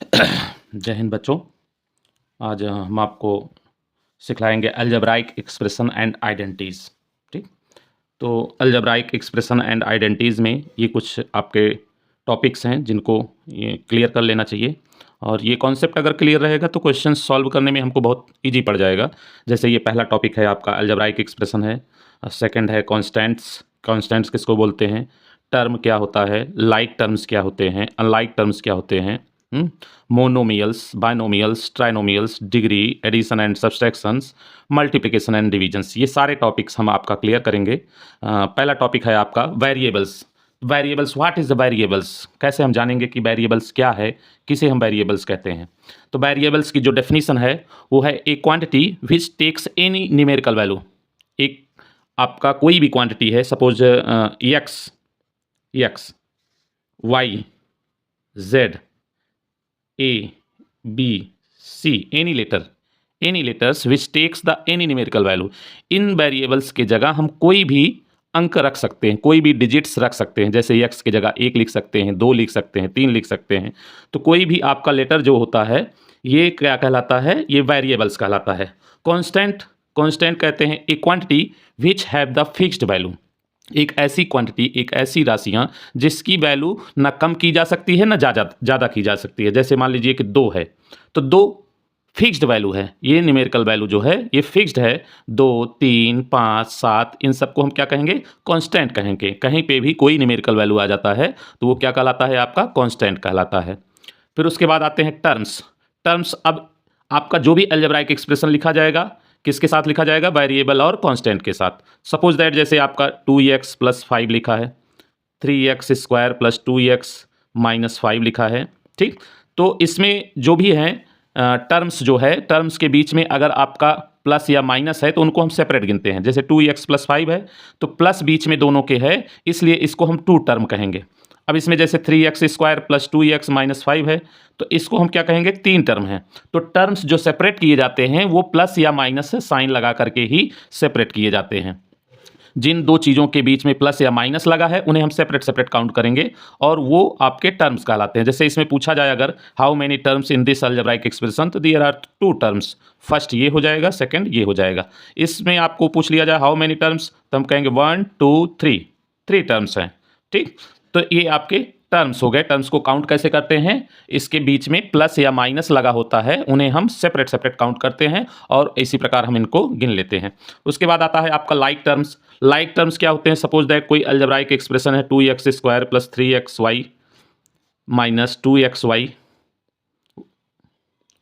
जय हिंद बच्चों। आज हम आपको सिखलाएंगे अलजेब्राइक एक्सप्रेशन एंड आइडेंटिटीज़। ठीक, तो अलजेब्राइक एक्सप्रेशन एंड आइडेंटिटीज़ में ये कुछ आपके टॉपिक्स हैं जिनको ये क्लियर कर लेना चाहिए। और ये कॉन्सेप्ट अगर क्लियर रहेगा तो क्वेश्चन सॉल्व करने में हमको बहुत इजी पड़ जाएगा। जैसे ये पहला टॉपिक है आपका अलजेब्राइक एक्सप्रेशन है। सेकंड है कॉन्स्टेंट्स। कॉन्स्टेंट्स किसको बोलते हैं, टर्म क्या होता है, लाइक टर्म्स क्या होते हैं, अनलाइक टर्म्स क्या होते हैं, monomials, binomials, trinomials, degree, addition and subtractions, multiplication and divisions, ये सारे टॉपिक्स हम आपका क्लियर करेंगे। पहला टॉपिक है आपका variables. Variables, what is the variables, कैसे हम जानेंगे कि वेरिएबल्स क्या है, किसे हम वेरिएबल्स कहते हैं। तो वेरिएबल्स की जो डेफिनेशन है वो है a quantity which takes any numerical value. एक आपका कोई भी क्वांटिटी है, suppose x, y, z, A, B, C, any letters which takes the any numerical value। In variables के जगह हम कोई भी अंक रख सकते हैं, कोई भी डिजिट्स रख सकते हैं। जैसे x की जगह 1 लिख सकते हैं, 2 लिख सकते हैं, 3 लिख सकते हैं। तो कोई भी आपका लेटर जो होता है ये क्या कहलाता है, ये वेरिएबल्स कहलाता है। कॉन्स्टेंट कहते हैं ए quantity which have the fixed value. एक ऐसी क्वांटिटी, एक ऐसी राशियाँ जिसकी वैल्यू ना कम की जा सकती है ना ज़्यादा की जा सकती है। जैसे मान लीजिए कि 2 है तो 2 फिक्स्ड वैल्यू है, ये न्यूमेरिकल वैल्यू जो है ये फिक्स्ड है। 2, 3, 5, 7 इन सबको हम क्या कहेंगे, कांस्टेंट कहेंगे। कहीं पे भी कोई न्यूमेरिकल वैल्यू आ जाता है तो वो क्या कहलाता है, आपका कांस्टेंट कहलाता है। फिर उसके बाद आते हैं टर्म्स। अब आपका जो भी अलजेब्राइक एक्सप्रेशन लिखा जाएगा किसके साथ लिखा जाएगा, वेरिएबल और कांस्टेंट के साथ। सपोज दैट जैसे आपका 2x + 5 लिखा है, 3x² + 2x - 5 लिखा है। ठीक, तो इसमें जो भी है टर्म्स जो है, टर्म्स के बीच में अगर आपका प्लस या माइनस है तो उनको हम सेपरेट गिनते हैं। जैसे 2x + 5 है तो प्लस बीच में दोनों के है, इसलिए इसको हम 2 टर्म कहेंगे। अब इसमें जैसे 3x² + 2x - 5 है तो इसको हम क्या कहेंगे, 3 टर्म है। तो टर्म्स जो सेपरेट किए जाते हैं वो प्लस या माइनस से साइन लगा करके ही सेपरेट किए जाते हैं। जिन दो चीज़ों के बीच में प्लस या माइनस लगा है उन्हें हम सेपरेट सेपरेट काउंट करेंगे और वो आपके टर्म्स कहलाते हैं। जैसे इसमें पूछा जाए अगर how many terms in this algebraic expression, तो देयर आर 2 टर्म्स। फर्स्ट ये हो जाएगा, सेकंड ये हो जाएगा। इसमें आपको पूछ लिया जाए हाउ मेनी टर्म्स तो हम कहेंगे 1 2 3, 3 टर्म्स हैं। ठीक, तो ये आपके टर्म्स हो गए। टर्म्स को काउंट कैसे करते हैं, इसके बीच में प्लस या माइनस लगा होता है उन्हें हम सेपरेट सेपरेट काउंट करते हैं और इसी प्रकार हम इनको गिन लेते हैं। उसके बाद आता है आपका लाइक टर्म्स। लाइक टर्म्स क्या होते हैं, सपोज दैट कोई अलजेब्राइक एक्सप्रेशन है 2x² + 3xy - 2xy,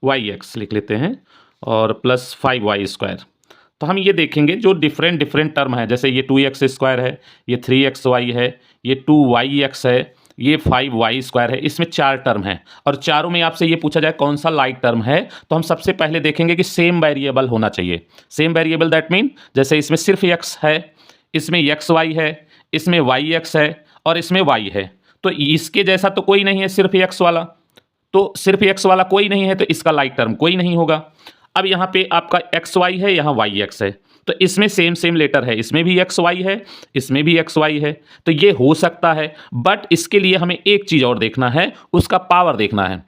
yx लिख लेते हैं, और +5y²। तो हम ये देखेंगे जो डिफरेंट डिफरेंट टर्म है, जैसे ये 2x² है, ये 3xy है, ये 2yx है, ये 5y² है। इसमें 4 टर्म हैं और चारों में आपसे ये पूछा जाए कौन सा लाइक टर्म है तो हम सबसे पहले देखेंगे कि सेम वेरिएबल होना चाहिए। सेम वेरिएबल दैट मीन जैसे इसमें सिर्फ x है, इसमें xy है, इसमें yx है और इसमें y है। तो इसके जैसा तो कोई नहीं है, सिर्फ x वाला। तो सिर्फ x वाला कोई नहीं है तो इसका लाइक टर्म कोई नहीं होगा। अब यहाँ पे आपका xy है, यहाँ yx है, तो इसमें सेम सेम लेटर है, इसमें भी xy है, इसमें भी xy है। तो ये हो सकता है, बट इसके लिए हमें एक चीज़ और देखना है, उसका पावर देखना है।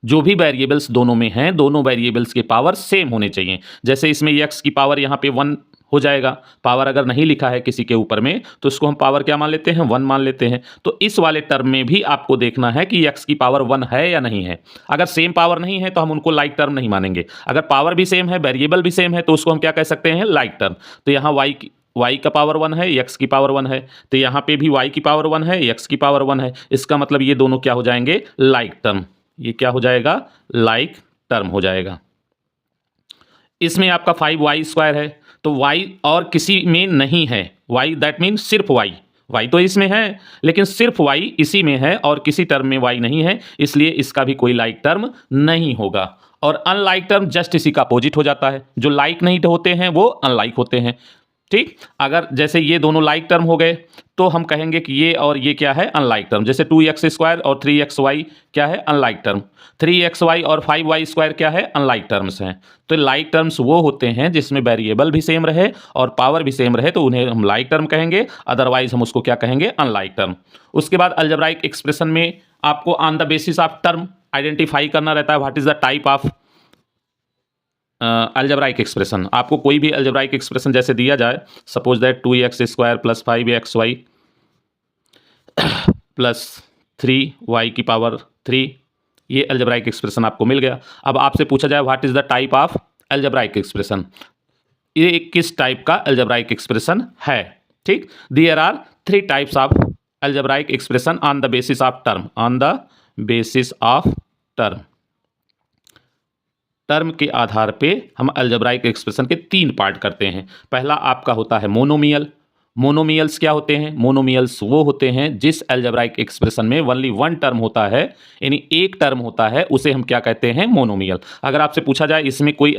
जो भी वेरिएबल्स दोनों में हैं, दोनों वेरिएबल्स के पावर सेम होने चाहिए। जैसे इसमें x की पावर यहाँ पे 1 हो जाएगा। पावर अगर नहीं लिखा है किसी के ऊपर में तो इसको हम पावर क्या मान लेते हैं, 1 मान लेते हैं। तो इस वाले टर्म में भी आपको देखना है कि x की पावर 1 है या नहीं है। अगर सेम पावर नहीं है तो हम उनको लाइक टर्म नहीं मानेंगे। अगर पावर भी सेम है, वेरिएबल भी सेम है, तो उसको हम क्या कह सकते हैं, लाइक टर्म। तो यहाँ y का पावर 1 है, x की पावर 1 है, तो यहाँ पे भी y की पावर 1 है, x की पावर 1 है। इसका मतलब ये दोनों क्या हो जाएंगे, लाइक टर्म। ये क्या हो जाएगा, लाइक टर्म हो जाएगा। इसमें आपका 5y² है तो y और किसी में नहीं है, y दैट मीन सिर्फ y तो इसमें है लेकिन सिर्फ y इसी में है और किसी टर्म में y नहीं है, इसलिए इसका भी कोई लाइक टर्म नहीं होगा। और अनलाइक टर्म जस्ट इसी का अपोजिट हो जाता है, जो लाइक नहीं होते हैं वो अनलाइक होते हैं। ठीक, अगर जैसे ये दोनों लाइक टर्म हो गए तो हम कहेंगे कि ये और ये क्या है, अनलाइक टर्म। जैसे 2x² और 3xy क्या है, अनलाइक टर्म। 3xy और 5y² क्या है, अनलाइक टर्म्स हैं। तो लाइक टर्म्स वो होते हैं जिसमें वेरिएबल भी सेम रहे और पावर भी सेम रहे, तो उन्हें हम लाइक टर्म कहेंगे, अदरवाइज हम उसको क्या कहेंगे, अनलाइक टर्म। उसके बाद अलजेब्राइक एक्सप्रेशन में आपको on the basis of term identify करना रहता है what is the type of algebraic expression. आपको कोई भी अलजेब्राइक एक्सप्रेशन जैसे दिया जाए, suppose that 2x² + 5xy plus 3y⁻3, ये अलजेब्राइक एक्सप्रेशन आपको मिल गया। अब आपसे पूछा जाए what is the type of algebraic expression, ये किस टाइप का अलजेब्राइक एक्सप्रेशन है। ठीक, there are 3 types of algebraic expression on the basis of term, on the basis of term. Term के आधार पे हम अलजेब्राइक एक्सप्रेशन के 3 पार्ट करते हैं। पहला आपका होता है मोनोमियल। मोनोमियल्स क्या होते हैं? मोनोमियल्स वो होते हैं जिस अलजेब्राइक एक्सप्रेशन में ओनली 1 टर्म होता है, यानी एक टर्म होता है, उसे हम क्या कहते हैं? मोनोमियल। अगर आपसे पूछा जाए इसमें कोई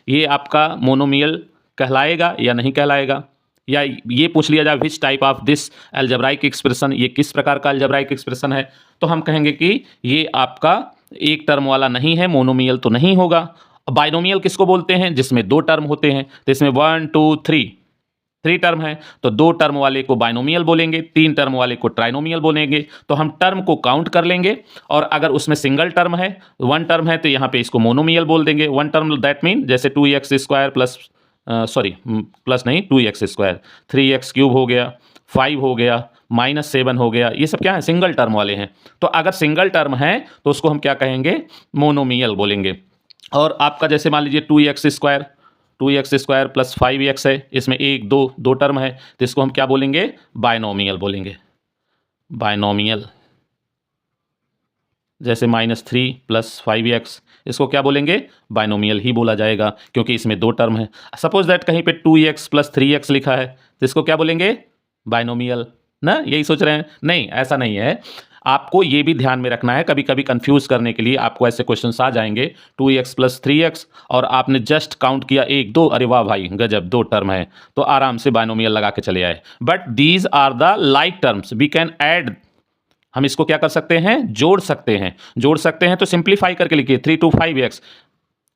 ये आपका मोनोमियल कहलाएगा या नहीं कहलाएगा, या ये पूछ लिया जाए which type of this algebraic expression, ये किस प्रकार का अलजेब्राइक एक्सप्रेशन है, तो हम कहेंगे कि ये आपका एक टर्म वाला नहीं है, मोनोमियल तो नहीं होगा। बाइनोमियल किसको बोलते हैं? जिसमें 2 टर्म होते हैं, तो इसमें 1 2 3 टर्म है, तो 2 टर्म वाले को बाइनोमियल बोलेंगे, 3 टर्म वाले को ट्राइनोमियल बोलेंगे। तो हम टर्म को काउंट कर लेंगे, और अगर उसमें सिंगल टर्म है, 1 टर्म है, तो यहाँ पे इसको मोनोमियल बोल देंगे। 1 टर्म दैट मीन जैसे 2x² प्लस प्लस नहीं 2x², 3x³ हो गया, 5 हो गया, -7 हो गया, ये सब क्या है? सिंगल टर्म वाले हैं। तो अगर सिंगल टर्म है तो उसको हम क्या कहेंगे? मोनोमियल बोलेंगे। और आपका जैसे मान लीजिए 2x² प्लस 5x है, इसमें 1 2 टर्म है, तो इसको हम क्या बोलेंगे? बाइनोमियल बोलेंगे, बाइनोमियल। जैसे -3 प्लस 5x, इसको क्या बोलेंगे? बाइनोमियल ही बोला जाएगा, क्योंकि इसमें 2 टर्म है। सपोज दैट कहीं पे 2x प्लस 3x लिखा है, तो इसको क्या बोलेंगे? बाइनोमियल ना, यही सोच रहे हैं? नहीं, ऐसा नहीं है। आपको ये भी ध्यान में रखना है, कभी कभी कंफ्यूज करने के लिए आपको ऐसे क्वेश्चंस आ जाएंगे 2x प्लस 3x, और आपने जस्ट काउंट किया 1 2, अरे वाह भाई गजब 2 टर्म है, तो आराम से बाइनोमियल लगा के चले आए। But these are the like terms, we can add, हम इसको क्या कर सकते हैं? जोड़ सकते हैं। जोड़ सकते हैं तो सिंप्लीफाई करके लिखिए 3 to 5x।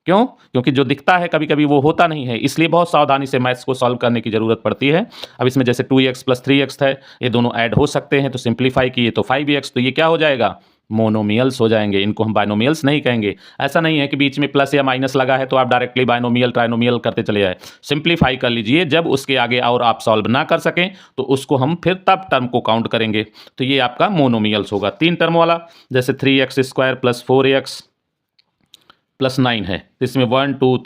क्यों? क्योंकि जो दिखता है कभी कभी वो होता नहीं है, इसलिए बहुत सावधानी से मैथ्स को सॉल्व करने की जरूरत पड़ती है। अब इसमें जैसे 2x प्लस 3x है, ये दोनों ऐड हो सकते हैं, तो सिंप्लीफाई किए तो 5x, तो ये क्या हो जाएगा? मोनोमियल्स हो जाएंगे। इनको हम बाइनोमियल्स नहीं कहेंगे। ऐसा नहीं है कि बीच में प्लस या माइनस लगा है तो आप डायरेक्टली बाइनोमियल ट्राइनोमियल करते चले जाए। सिंप्लीफाई कर लीजिए, जब उसके आगे और आप सॉल्व ना कर सकें तो उसको हम फिर तब टर्म को काउंट करेंगे, तो ये आपका मोनोमियल्स होगा। 3 टर्म वाला जैसे 3x² प्लस 4x प्लस 9 है, तो इसमें 1 2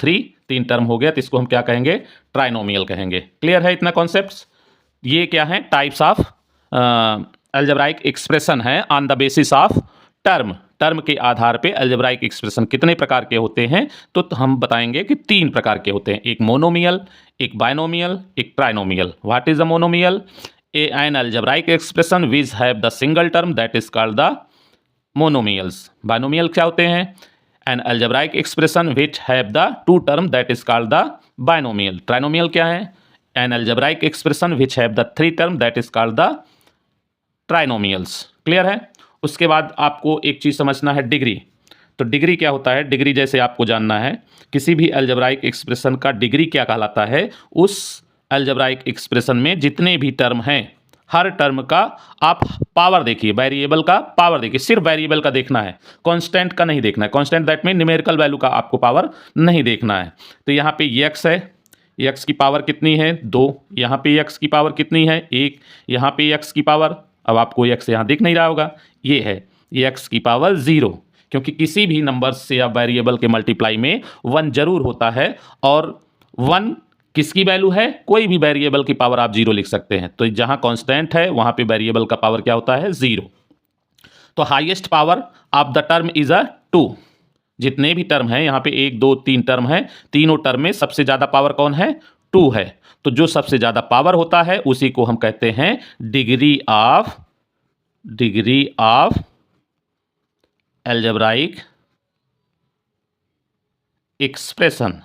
3 टर्म हो गया, तो इसको हम क्या कहेंगे? ट्राइनोमियल कहेंगे। क्लियर है इतना कॉन्सेप्ट्स? ये क्या है? टाइप्स ऑफ अलजेब्राइक एक्सप्रेशन है on the basis of term. Term के आधार पे अलजेब्राइक एक्सप्रेशन कितने प्रकार के होते हैं? तो हम बताएंगे कि 3 प्रकार के होते हैं, एक मोनोमियल, एक बाइनोमियल, एक trinomial. What is the monomial? An algebraic expression which have the single term that is called the monomials. Binomial क्या होते हैं? An algebraic expression which have the 2 term that is called the binomial. Trinomial क्या है? An algebraic expression which have the 3 term that is called the trinomials. Clear है? उसके बाद आपको एक चीज़ समझना है, डिग्री। तो डिग्री क्या होता है? डिग्री जैसे आपको जानना है किसी भी अलजेब्राइक एक्सप्रेशन का डिग्री क्या कहलाता है? उस अलजेब्राइक एक्सप्रेशन में जितने भी टर्म हैं, हर टर्म का आप पावर देखिए, वेरिएबल का पावर देखिए, सिर्फ वेरिएबल का देखना है, कांस्टेंट का नहीं देखना है। Constant that mean numerical value का आपको पावर नहीं देखना है। तो यहाँ पे x है, x की पावर कितनी है? 2। यहाँ पे x की पावर कितनी है? 1। यहाँ पे x की पावर, अब आपको x यहाँ दिख नहीं रहा होगा, ये है x की पावर 0, क्योंकि किसी भी नंबर से या वेरिएबल के मल्टीप्लाई में 1 जरूर होता है, और 1 किसकी वैल्यू है? कोई भी वेरिएबल की पावर आप 0 लिख सकते हैं। तो जहां कांस्टेंट है वहां पे वेरिएबल का पावर क्या होता है? 0। तो highest power of the term is 2। जितने भी टर्म हैं यहाँ पे 1 2 3 टर्म है, तीनों टर्म में सबसे ज्यादा पावर कौन है? 2 है। तो जो सबसे ज्यादा पावर होता है उसी को हम कहते हैं degree of algebraic expression.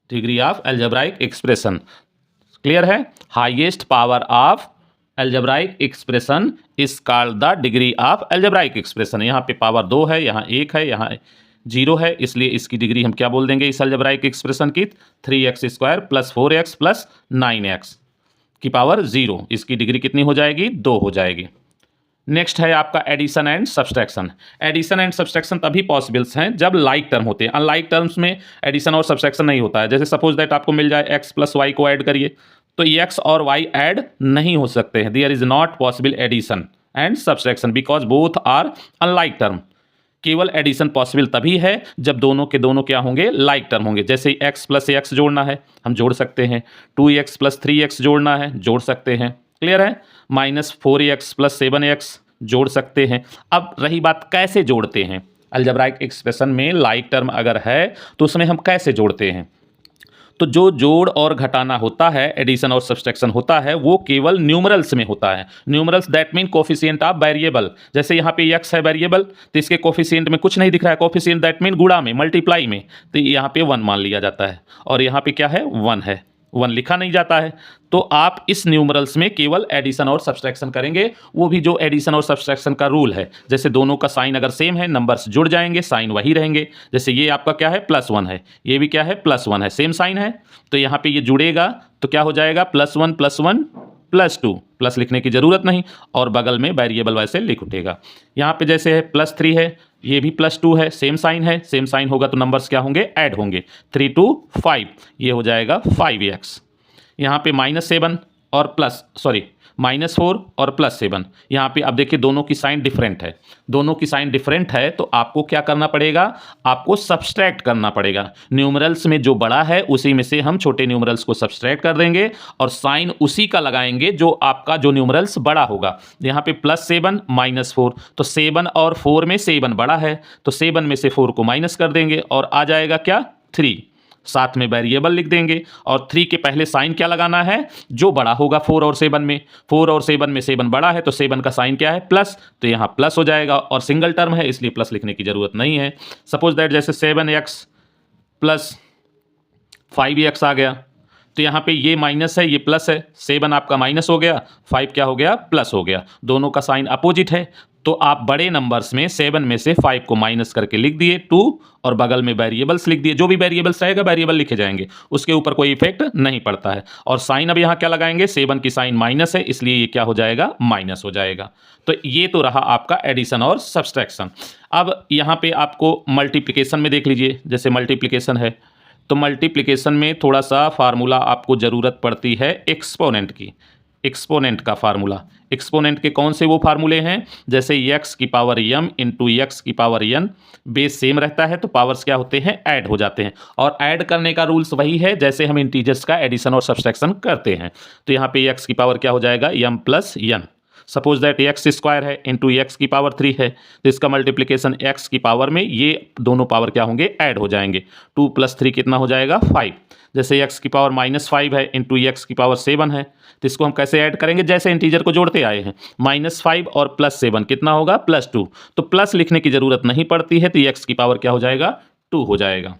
Degree of algebraic expression. Clear है? Highest power of algebraic expression is called the degree of algebraic expression. यहाँ पे पावर 2 है, यहाँ 1 है, यहाँ 0 है, इसलिए इसकी डिग्री हम क्या बोल देंगे इस अलजेब्राइक एक्सप्रेशन की? 3x² plus 4x plus 9x की पावर 0। इसकी डिग्री कितनी हो जाएगी? 2 हो जाएगी। नेक्स्ट है आपका addition and subtraction. Addition and subtraction तभी पॉसिबल्स हैं जब लाइक टर्म होते हैं। अनलाइक टर्म्स में एडिशन और सब्सट्रैक्शन नहीं होता है। जैसे सपोज दैट आपको मिल जाए एक्स प्लस वाई को ऐड करिए, तो एक्स और वाई ऐड नहीं हो सकते हैं। There is not possible addition and subtraction because both are unlike term. केवल एडिशन पॉसिबल तभी है जब दोनों के दोनों क्या होंगे, लाइक टर्म होंगे। जैसे एक्स प्लस एक्स जोड़ना है, हम जोड़ सकते हैं। 2x प्लस 3x जोड़ना है, जोड़ सकते हैं। क्लियर है? -4x प्लस 7x जोड़ सकते हैं। अब रही बात कैसे जोड़ते हैं। अलजेब्राइक एक्सप्रेशन में लाइक टर्म अगर है तो उसमें हम कैसे जोड़ते हैं। तो जो जोड़ और घटाना होता है, एडिशन और सब्सट्रैक्शन होता है, वो केवल न्यूमरल्स में होता है। Numerals that mean coefficient of variable. जैसे यहाँ पे x है वेरिएबल, तो इसके कोफिशिएंट में कुछ नहीं दिख रहा है। कोफिशिएंट दैट मीन गुणा में, मल्टीप्लाई में, तो यहाँ पे 1 मान लिया जाता है। और यहाँ पे क्या है, 1 है, 1 लिखा नहीं जाता है। तो आप इस न्यूमरल्स में केवल एडिशन और सब्सट्रैक्शन करेंगे, वो भी जो एडिशन और सब्सट्रैक्शन का रूल है। जैसे दोनों का साइन अगर सेम है, नंबर्स जुड़ जाएंगे, साइन वही रहेंगे। जैसे ये आपका क्या है, +1 है, ये भी क्या है, +1 है, सेम साइन है, तो यहाँ पे ये जुड़ेगा तो क्या हो जाएगा, +1 +1 +2, प्लस लिखने की जरूरत नहीं, और बगल में वेरिएबल वैसे लिख उठेगा। यहाँ पे जैसे है +3 है, ये भी +2 है, सेम साइन है, सेम साइन होगा तो नंबर्स क्या होंगे, ऐड होंगे। 3 2 5, ये हो जाएगा 5x। यहाँ पे -7 और -4 और +7, यहाँ पे अब देखिए दोनों की साइन डिफरेंट है। दोनों की साइन डिफरेंट है तो आपको क्या करना पड़ेगा, आपको सब्सट्रैक्ट करना पड़ेगा। न्यूमरल्स में जो बड़ा है उसी में से हम छोटे न्यूमरल्स को सब्सट्रैक्ट कर देंगे और साइन उसी का लगाएंगे जो आपका जो न्यूमरल्स बड़ा होगा। यहाँ पे +7 -4, तो 7 और 4 में 7 बड़ा है, तो 7 में से 4 को माइनस कर देंगे और आ जाएगा क्या, 3। साथ में वेरिएबल लिख देंगे और 3 के पहले साइन क्या लगाना है, जो बड़ा होगा 4 और 7 में। 4 और 7 में 7 बड़ा है तो 7 का साइन क्या है, प्लस, तो यहाँ प्लस हो जाएगा और सिंगल टर्म है इसलिए प्लस लिखने की जरूरत नहीं है। सपोज दैट जैसे 7x प्लस 5x आ गया, तो यहाँ पे ये माइनस है, ये प्लस है, 7 आपका माइनस हो गया, 5 क्या हो गया, प्लस हो गया। दोनों का साइन अपोजिट है, तो आप बड़े नंबर्स में 7 में से 5 को माइनस करके लिख दिए 2 और बगल में वेरिएबल्स लिख दिए। जो भी वेरिएबल्स रहेगा वेरिएबल लिखे जाएंगे, उसके ऊपर कोई इफेक्ट नहीं पड़ता है। और साइन अब यहाँ क्या लगाएंगे, 7 की साइन माइनस है इसलिए ये क्या हो जाएगा, माइनस हो जाएगा। तो ये तो रहा आपका एडिशन और सब्सट्रैक्शन। अब यहाँ पे आपको मल्टीप्लिकेशन में देख लीजिए, जैसे मल्टीप्लिकेशन है तो मल्टीप्लिकेशन में थोड़ा सा फार्मूला आपको ज़रूरत पड़ती है एक्सपोनेंट की। एक्सपोनेंट का फार्मूला, एक्सपोनेंट के कौन से वो फार्मूले हैं, जैसे x की पावर m इंटू x की पावर n, बेस सेम रहता है तो पावर्स क्या होते हैं, ऐड हो जाते हैं। और ऐड करने का रूल्स वही है जैसे हम इंटीजर्स का एडिशन और सब्सट्रैक्शन करते हैं। तो यहाँ पे x की पावर क्या हो जाएगा, m plus n। Suppose that x square है इंटू एक्स की पावर 3 है, तो इसका मल्टीप्लिकेशन एक्स की पावर में ये दोनों पावर क्या होंगे, ऐड हो जाएंगे। 2 + 3 कितना हो जाएगा, 5। जैसे एक्स की पावर -5 है इंटू एक्स की पावर 7 है, तो इसको हम कैसे ऐड करेंगे, जैसे इंटीजर को जोड़ते आए हैं। -5 और +7 कितना होगा, +2। तो प्लस लिखने की जरूरत नहीं पड़ती है, तो एक्स की पावर क्या हो जाएगा, 2 हो जाएगा।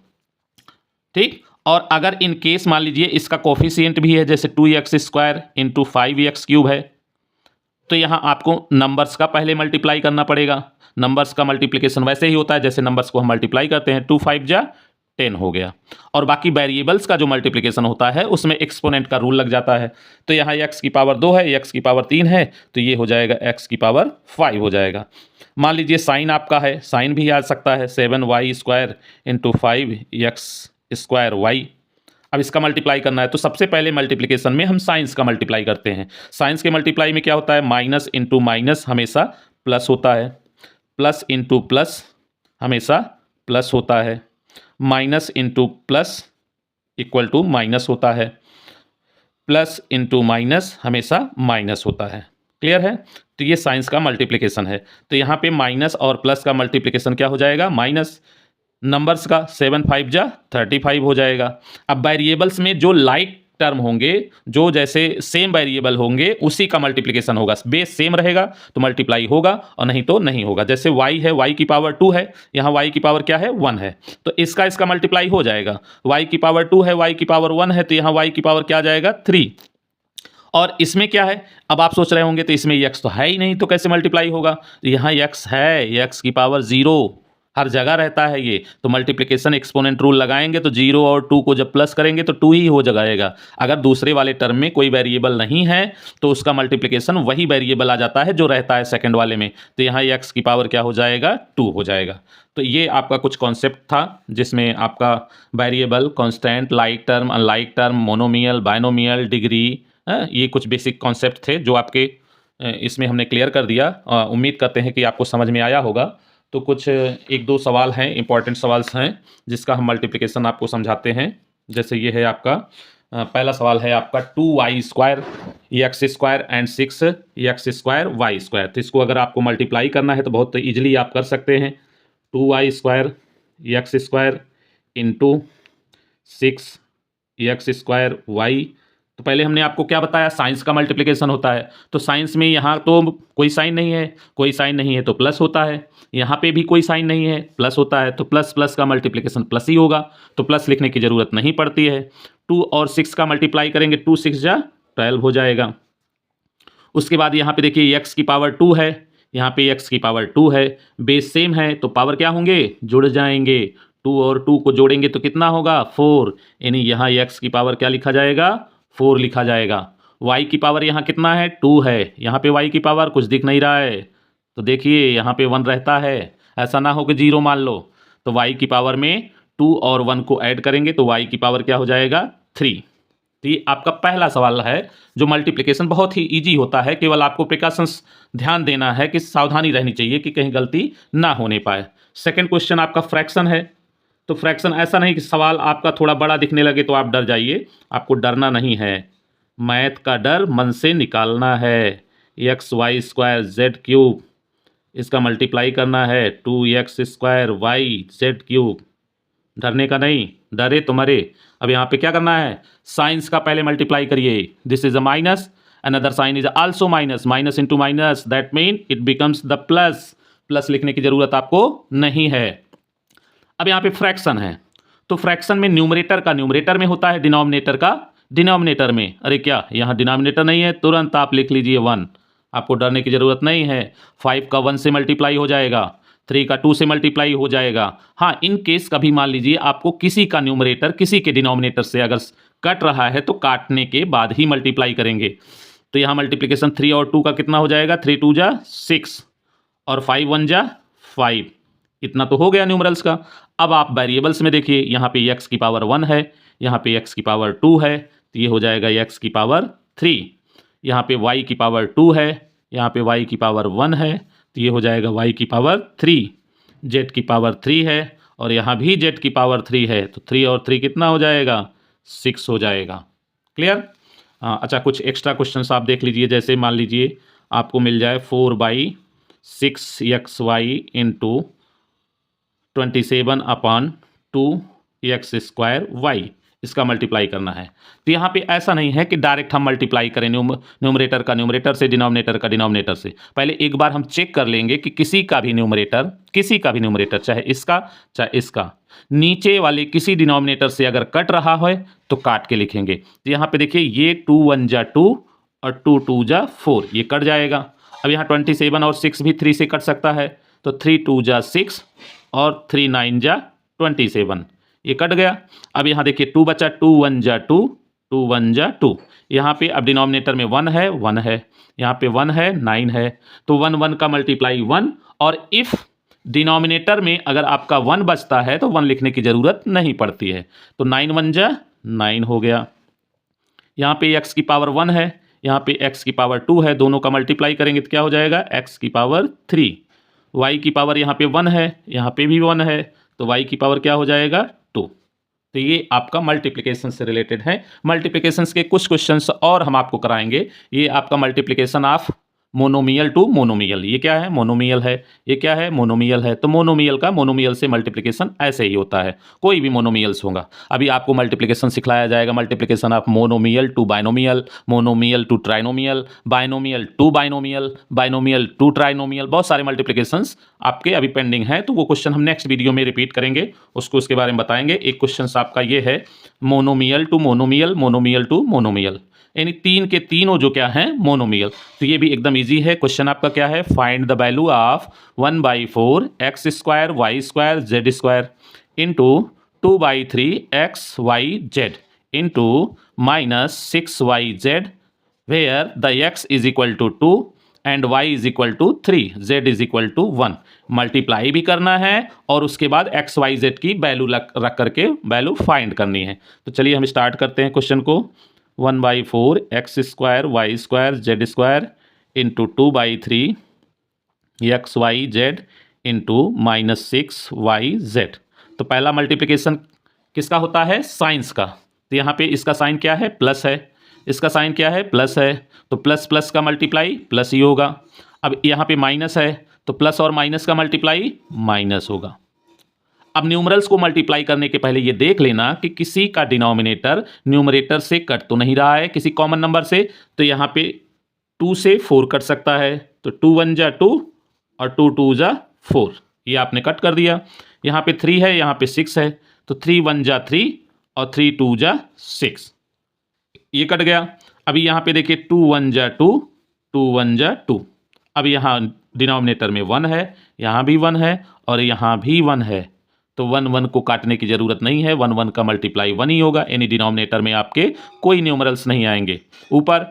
ठीक। और अगर इन केस मान लीजिए इसका कोफिशिएंट भी है, जैसे 2x² इंटू 5x³ है, तो यहाँ आपको नंबर्स का पहले मल्टीप्लाई करना पड़ेगा। नंबर्स का मल्टीप्लिकेशन वैसे ही होता है जैसे नंबर्स को हम मल्टीप्लाई करते हैं, 2 5 जा 10 हो गया। और बाकी वेरिएबल्स का जो मल्टीप्लिकेशन होता है उसमें एक्सपोनेंट का रूल लग जाता है। तो यहाँ x की पावर 2 है, x की पावर 3 है, तो ये हो जाएगा x की पावर 5 हो जाएगा। मान लीजिए साइन आपका है, साइन भी आ सकता है 7y² इंटू 5x² y। अब इसका मल्टीप्लाई करना है तो सबसे पहले मल्टीप्लिकेशन में हम साइंस का मल्टीप्लाई करते हैं। साइंस के मल्टीप्लाई में क्या होता है, माइनस इंटू माइनस हमेशा प्लस होता है, प्लस इंटू प्लस हमेशा प्लस होता है, minus into plus equal to minus होता है, प्लस इंटू माइनस हमेशा माइनस होता है। क्लियर है? तो ये साइंस का मल्टीप्लिकेशन है। तो यहाँ पे माइनस और प्लस का मल्टीप्लिकेशन क्या हो जाएगा, माइनस, नंबर्स का 7 5 जा 35 हो जाएगा। अब वेरिएबल्स में जो लाइक टर्म होंगे, जो जैसे सेम वेरिएबल होंगे उसी का मल्टीप्लिकेशन होगा। बेस सेम रहेगा तो मल्टीप्लाई होगा और नहीं तो नहीं होगा। जैसे y है, y की पावर 2 है, यहाँ y की पावर क्या है, 1 है, तो इसका मल्टीप्लाई हो जाएगा। y की पावर 2 है, y की पावर 1 है, तो यहाँ y की पावर क्या आ जाएगा, 3। और इसमें क्या है, अब आप सोच रहे होंगे तो इसमें x तो है ही नहीं तो कैसे मल्टीप्लाई होगा। तो यहाँ x है, x की पावर 0 हर जगह रहता है ये। तो मल्टीप्लिकेशन एक्सपोनेंट रूल लगाएंगे तो 0 और 2 को जब प्लस करेंगे तो 2 ही हो जाएगा। अगर दूसरे वाले टर्म में कोई वेरिएबल नहीं है तो उसका मल्टीप्लिकेशन वही वेरिएबल आ जाता है जो रहता है सेकंड वाले में। तो यहाँ x की पावर क्या हो जाएगा, 2 हो जाएगा। तो ये आपका कुछ कॉन्सेप्ट था जिसमें आपका variable, constant, like term, unlike term, monomial, binomial, degree, ये कुछ बेसिक कॉन्सेप्ट थे जो आपके इसमें हमने क्लियर कर दिया। उम्मीद करते हैं कि आपको समझ में आया होगा। तो कुछ एक दो सवाल हैं, इंपॉर्टेंट सवाल हैं जिसका हम मल्टीप्लिकेशन आपको समझाते हैं। जैसे ये है आपका पहला सवाल है आपका 2y² x square and 6x² y²। तो इसको अगर आपको मल्टीप्लाई करना है तो बहुत ईजिली आप कर सकते हैं। 2y² x² into 6x² y। तो पहले हमने आपको क्या बताया, साइंस का मल्टीप्लिकेशन होता है। तो साइंस में यहाँ तो कोई साइन नहीं है, कोई साइन नहीं है तो प्लस होता है। यहाँ पे भी कोई साइन नहीं है, प्लस होता है। तो प्लस प्लस का मल्टीप्लिकेशन प्लस ही होगा, तो प्लस लिखने की ज़रूरत नहीं पड़ती है। 2 और 6 का मल्टीप्लाई करेंगे, 2 6 जा 12 हो जाएगा। उसके बाद यहाँ पे देखिए एक्स की पावर 2 है, यहाँ पे एक्स की पावर 2 है, बेस सेम है तो पावर क्या होंगे, जुड़ जाएंगे। 2 और 2 को जोड़ेंगे तो कितना होगा, 4। यानी यहाँ एक्स की पावर क्या लिखा जाएगा, 4 लिखा जाएगा। y की पावर यहाँ कितना है, 2 है। यहाँ पे y की पावर कुछ दिख नहीं रहा है तो देखिए यहाँ पे 1 रहता है, ऐसा ना हो कि 0 मान लो। तो y की पावर में 2 और 1 को ऐड करेंगे तो y की पावर क्या हो जाएगा, 3। तो ये आपका पहला सवाल है जो मल्टीप्लिकेशन बहुत ही इजी होता है। केवल आपको प्रिकॉशंस ध्यान देना है कि सावधानी रहनी चाहिए कि कहीं गलती ना होने पाए। सेकंड क्वेश्चन आपका फ्रैक्शन है। तो फ्रैक्शन ऐसा नहीं कि सवाल आपका थोड़ा बड़ा दिखने लगे तो आप डर जाइए, आपको डरना नहीं है। मैथ का डर मन से निकालना है। xy² z³ इसका मल्टीप्लाई करना है 2x² y z³। डरने का नहीं, डरे तो मरे। अब यहाँ पे क्या करना है, साइंस का पहले मल्टीप्लाई करिए। This is a minus, another sign is also minus, minus into minus that mean it becomes the plus. Plus लिखने की जरूरत आपको नहीं है। अब यहाँ पे फ्रैक्शन है तो फ्रैक्शन में न्यूमरेटर का न्यूमरेटर में होता है, डिनोमिनेटर का डिनोमिनेटर में। अरे क्या यहाँ डिनोमिनेटर नहीं है, तुरंत आप लिख लीजिए 1, आपको डरने की ज़रूरत नहीं है। 5 का 1 से मल्टीप्लाई हो जाएगा, 3 का 2 से मल्टीप्लाई हो जाएगा। हाँ, इन केस कभी मान लीजिए आपको किसी का न्यूमरेटर किसी के डिनोमिनेटर से अगर कट रहा है तो काटने के बाद ही मल्टीप्लाई करेंगे। तो यहाँ मल्टीप्लिकेशन 3 और 2 का कितना हो जाएगा, 3 2 जा 6 और 5 1 जा 5। इतना तो हो गया न्यूमरल्स का। अब आप वेरिएबल्स में देखिए, यहाँ पे x की पावर 1 है, यहाँ पे x की पावर 2 है तो ये हो जाएगा x की पावर 3। यहाँ पे y की पावर 2 है, यहाँ पे y की पावर 1 है तो ये हो जाएगा y की पावर 3। z की पावर 3 है और यहाँ भी z की पावर 3 है तो 3 और 3 कितना हो जाएगा, 6 हो जाएगा। क्लियर। अच्छा, कुछ एक्स्ट्रा क्वेश्चन आप देख लीजिए। जैसे मान लीजिए आपको मिल जाए 4/6xy इंटू 27/2x²y, इसका मल्टीप्लाई करना है। तो यहाँ पे ऐसा नहीं है कि डायरेक्ट हम मल्टीप्लाई करें न्यूमरेटर का न्यूमरेटर से, डिनोमिनेटर का डिनोमिनेटर से। पहले एक बार हम चेक कर लेंगे कि किसी का भी न्यूमरेटर चाहे इसका चाहे इसका, नीचे वाले किसी डिनोमिनेटर से अगर कट रहा है तो काट के लिखेंगे। तो यहाँ पे देखिए ये 2 1 जा 2 और 2 2 जा 4, ये कट जाएगा। अब यहाँ 27 और 6 भी 3 से कट सकता है तो 3 2 जा 6 और 3 9 जा 27, ये कट गया। अब यहाँ देखिए 2 बचा, 2 1 जा 2, 2 1 जा 2। यहाँ पे अब डिनोमिनेटर में 1 है, 1 है, यहाँ पे 1 है, 9 है तो 1 1 का मल्टीप्लाई 1। और इफ़ डिनोमिनेटर में अगर आपका 1 बचता है तो 1 लिखने की ज़रूरत नहीं पड़ती है। तो 9 1 जा 9 हो गया। यहाँ पे x की पावर 1 है, यहाँ पे x की पावर 2 है, दोनों का मल्टीप्लाई करेंगे तो क्या हो जाएगा, x की पावर 3। y की पावर यहाँ पे 1 है, यहाँ पे भी 1 है तो y की पावर क्या हो जाएगा, 2। तो ये आपका मल्टीप्लिकेशन से रिलेटेड है। मल्टीप्लिकेशंस के कुछ क्वेश्चंस और हम आपको कराएंगे। ये आपका multiplication of monomial to monomial, ये क्या है, मोनोमियल है, ये क्या है, मोनोमियल है। तो मोनोमियल का मोनोमियल से मल्टीप्लिकेशन ऐसे ही होता है, कोई भी मोनोमियल्स होगा। अभी आपको मल्टीप्लिकेशन सिखलाया जाएगा, multiplication of monomial to binomial, monomial to trinomial, binomial to binomial, binomial to trinomial. बहुत सारे मल्टीप्लिकेशंस आपके अभी पेंडिंग हैं, तो वो क्वेश्चन हम नेक्स्ट वीडियो में रिपीट करेंगे, उसको उसके बारे में बताएंगे। एक क्वेश्चन आपका ये है, monomial to monomial, monomial to monomial. यानी तीन के तीनों जो क्या हैं मोनोमियल। तो ये भी एकदम इजी है। क्वेश्चन आपका क्या है, find the value of 1/4 x square y square z square into 2/3 x y z into -6yz where the x is equal to 2 and y is equal to 3 z is equal to 1। Multiply भी करना है और उसके बाद x y z की value रख करके value find करनी है। तो चलिए हम स्टार्ट करते हैं क्वेश्चन को। 1/4 x square y square z square into 2/3 x y z into -6yz। तो पहला मल्टीप्लिकेशन किसका होता है, साइंस का। तो यहाँ पे इसका साइन क्या है, प्लस है, इसका साइन क्या है, प्लस है। तो प्लस प्लस का मल्टीप्लाई प्लस ही होगा। अब यहाँ पे माइनस है तो प्लस और माइनस का मल्टीप्लाई माइनस होगा। अब न्यूमरल्स को मल्टीप्लाई करने के पहले ये देख लेना कि किसी का डिनोमिनेटर न्यूमरेटर से कट तो नहीं रहा है किसी कॉमन नंबर से। तो यहाँ पे 2 से 4 कट सकता है, तो 2 1 जा 2 और 2 2 जा 4, ये आपने कट कर दिया। यहाँ पे 3 है, यहाँ पे 6 है, तो 3 1 जा 3 और 3 2 जा 6, ये कट गया। अभी यहाँ पे देखिए 2 1 जा 2, 2 1 जा 2। अब यहाँ डिनोमिनेटर में 1 है, यहाँ भी 1 है और यहाँ भी 1 है, तो 1 1 को काटने की ज़रूरत नहीं है, 1 1 का मल्टीप्लाई 1 ही होगा। यानी डिनोमिनेटर में आपके कोई न्यूमरल्स नहीं आएंगे। ऊपर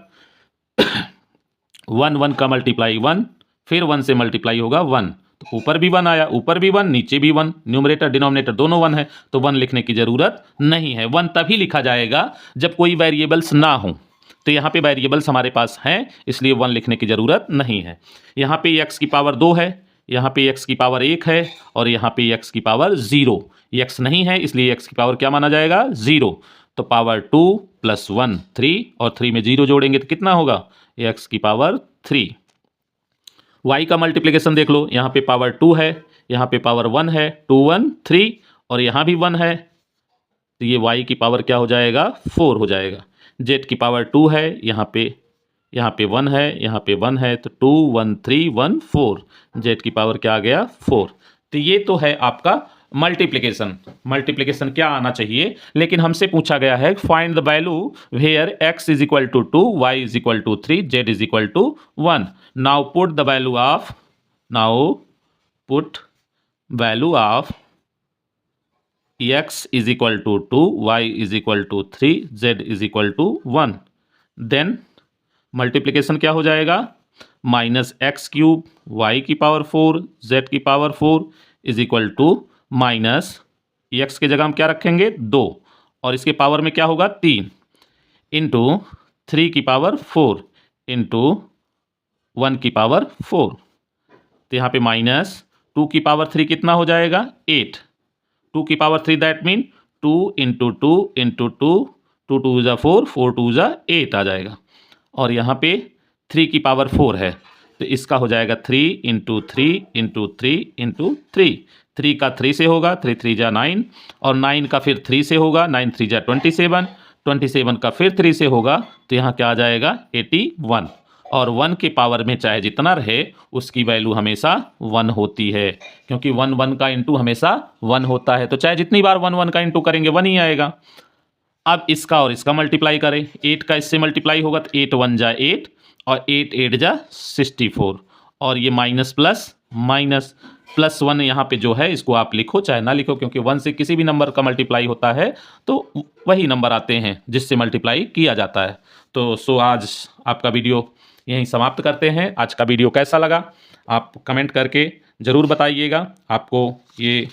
1 1 का मल्टीप्लाई 1, फिर 1 से मल्टीप्लाई होगा 1, तो ऊपर भी 1 आया, ऊपर भी 1 नीचे भी 1, न्यूमरेटर डिनोमिनेटर दोनों 1 है, तो 1 लिखने की ज़रूरत नहीं है। 1 तभी लिखा जाएगा जब कोई वेरिएबल्स ना हो। तो यहाँ पे वेरिएबल्स हमारे पास हैं, इसलिए 1 लिखने की ज़रूरत नहीं है। यहाँ पे x की पावर 2 है, यहाँ पे x की पावर 1 है और यहाँ पे x की पावर 0। x नहीं है इसलिए x की पावर क्या माना जाएगा, 0। तो पावर 2 + 1 3 और 3 में 0 जोड़ेंगे तो कितना होगा, x की पावर 3। y का मल्टीप्लिकेशन देख लो, यहाँ पे पावर 2 है, यहाँ पे पावर 1 है, 2 1 3 और यहाँ भी 1 है, तो ये y की पावर क्या हो जाएगा, 4 हो जाएगा। z की पावर 2 है, यहाँ पे 1 है, यहाँ पे 1 है, तो 2 1 3 1 4, z की पावर क्या आ गया, 4। तो ये तो है आपका मल्टीप्लिकेशन। मल्टीप्लिकेशन क्या आना चाहिए, लेकिन हमसे पूछा गया है find the value where x is equal to 2 y is equal to 3 z is equal to 1। Now put the value of, now put value of x is equal to 2 y is equal to 3 z is equal to 1। Then multiplication क्या हो जाएगा, -x³ y की power 4 z की power 4 is equal to minus x के जगह हम क्या रखेंगे, 2 और इसके पावर में क्या होगा, 3 इंटू 3 की पावर 4 इंटू 1 की पावर 4। तो यहाँ पे -2 की पावर 3 कितना हो जाएगा, 8। 2 की power 3 that mean 2 into 2 into 2, 2 2 जा 4, 4 2 जा 8 आ जाएगा। और यहाँ पे 3 की पावर 4 है, तो इसका हो जाएगा 3 इंटू 3 इंटू 3 इंटू 3। 3 का 3 से होगा, 3 3 जा 9 और 9 का फिर 3 से होगा, 9 3 जा 27, 27 का फिर 3 से होगा, तो यहाँ क्या आ जाएगा, 81। और 1 के पावर में चाहे जितना रहे उसकी वैल्यू हमेशा 1 होती है, क्योंकि 1 1 का इंटू हमेशा 1 होता है, तो चाहे जितनी बार 1 1 का इंटू करेंगे 1 ही आएगा। अब इसका और इसका मल्टीप्लाई करें, 8 का इससे मल्टीप्लाई होगा तो 8 1 जा 8 और 8 8 जा 64 और ये माइनस प्लस माइनस +1 यहाँ पे जो है इसको आप लिखो चाहे ना लिखो, क्योंकि 1 से किसी भी नंबर का मल्टीप्लाई होता है तो वही नंबर आते हैं जिससे मल्टीप्लाई किया जाता है। तो आज आपका वीडियो यहीं समाप्त करते हैं। आज का वीडियो कैसा लगा आप कमेंट करके ज़रूर बताइएगा। आपको ये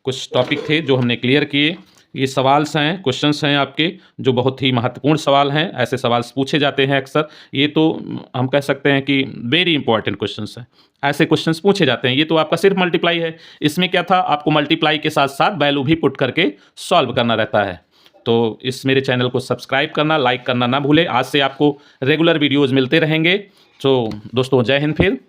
कुछ टॉपिक थे जो हमने क्लियर किए, ये सवाल्स हैं, क्वेश्चंस हैं आपके जो बहुत ही महत्वपूर्ण सवाल हैं। ऐसे सवाल पूछे जाते हैं अक्सर, ये तो हम कह सकते हैं कि वेरी इंपॉर्टेंट क्वेश्चंस हैं, ऐसे क्वेश्चंस पूछे जाते हैं। ये तो आपका सिर्फ मल्टीप्लाई है, इसमें क्या था, आपको मल्टीप्लाई के साथ साथ वैल्यू भी पुट करके सॉल्व करना रहता है। तो इस मेरे चैनल को सब्सक्राइब करना, लाइक करना ना भूलें। आज से आपको रेगुलर वीडियोज़ मिलते रहेंगे। तो दोस्तों जय हिंद फिर।